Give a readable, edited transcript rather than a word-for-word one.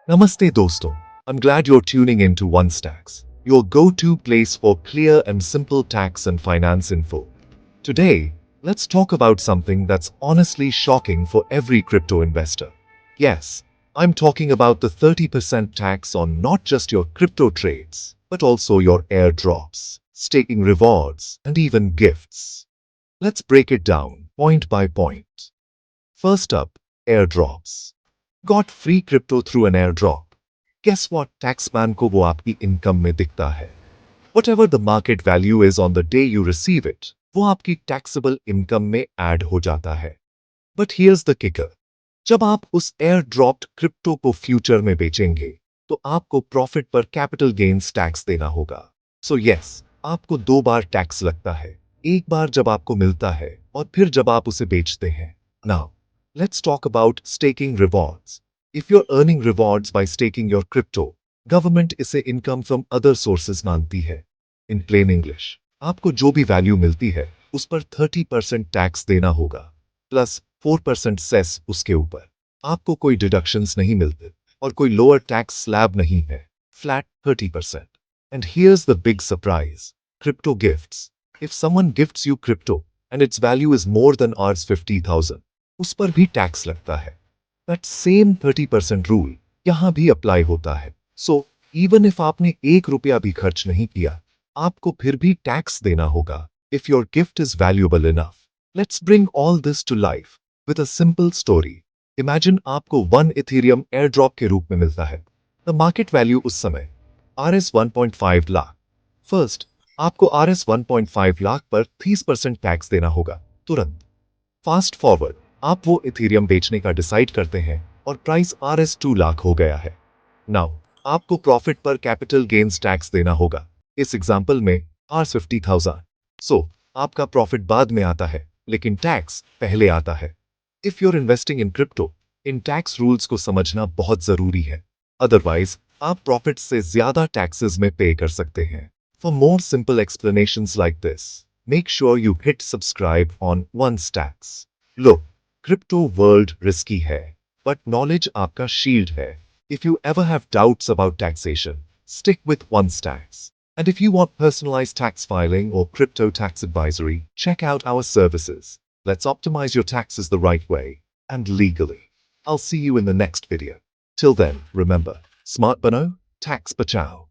Namaste dosto. I'm glad you're tuning in to OneStax, your go-to place for clear and simple tax and finance info. Today, let's talk about something that's honestly shocking for every crypto investor. Yes, I'm talking about the 30% tax on not just your crypto trades, but also your airdrops, staking rewards, and even gifts. Let's break it down point by point. First up, airdrops. Got free crypto through an airdrop. Guess what? Taxman को वो आपकी income में दिखता है. Whatever the market value is on the day you receive it, वो आपकी taxable income में add हो जाता है. But here's the kicker. जब आप उस airdropped crypto को future में बेचेंगे, तो आपको profit पर capital gains tax देना होगा. So yes, आपको दो बार tax लगता है. एक बार जब आपको मिलता है और फिर जब आप उसे बेचते हैं. Now, let's talk about staking rewards. If you're earning rewards by staking your crypto, government इसे income from other sources मानती है. In plain English, आपको जो भी वैल्यू मिलती है, उस पर 30% टैक्स देना होगा, प्लस 4% सेस उसके ऊपर. आपको कोई डिडक्शंस नहीं मिलते और कोई लोअर टैक्स स्लैब नहीं है. Flat 30%. And here's the big surprise. Crypto gifts. If someone gifts you crypto and its value is more than Rs 50,000, उस पर भी टैक्स लगता है. That same 30% rule यहाँ भी अप्लाई होता है. So, even if आपने एक रुपया भी खर्च नहीं किया, आपको फिर भी टैक्स देना होगा. If your gift is valuable enough. Let's bring all this to life with a simple story. Imagine आपको 1 Ethereum airdrop के रूप में मिलता है. The market value उस समय Rs 1.5 लाख. First, आपको Rs 1.5 लाख पर 30% टैक्स देना होगा, तुरंत. फास्ट फॉरवर्ड, आप वो इथेरियम बेचने का डिसाइड करते हैं और प्राइस Rs 2 लाख हो गया है. नाउ, आपको प्रॉफिट पर कैपिटल गेन्स टैक्स देना होगा. इस एग्जांपल में Rs 50,000. सो, आपका प्रॉफिट बाद में आता है, लेकिन टैक्स पहले आता है. If your investing in crypto, इन टैक्स रूल्स को समझना बहुत जरूरी है. अदरवाइज, आप प्रॉफिट से ज्यादा टैक्सेस में पे कर सकते हैं. For more simple explanations like this, make sure you hit subscribe on OneStax. Look, crypto world risky hai, but knowledge aapka shield hai. If you ever have doubts about taxation, stick with OneStax. And if you want personalized tax filing or crypto tax advisory, check out our services. Let's optimize your taxes the right way and legally. I'll see you in the next video. Till then, remember, smart bano, tax bachao.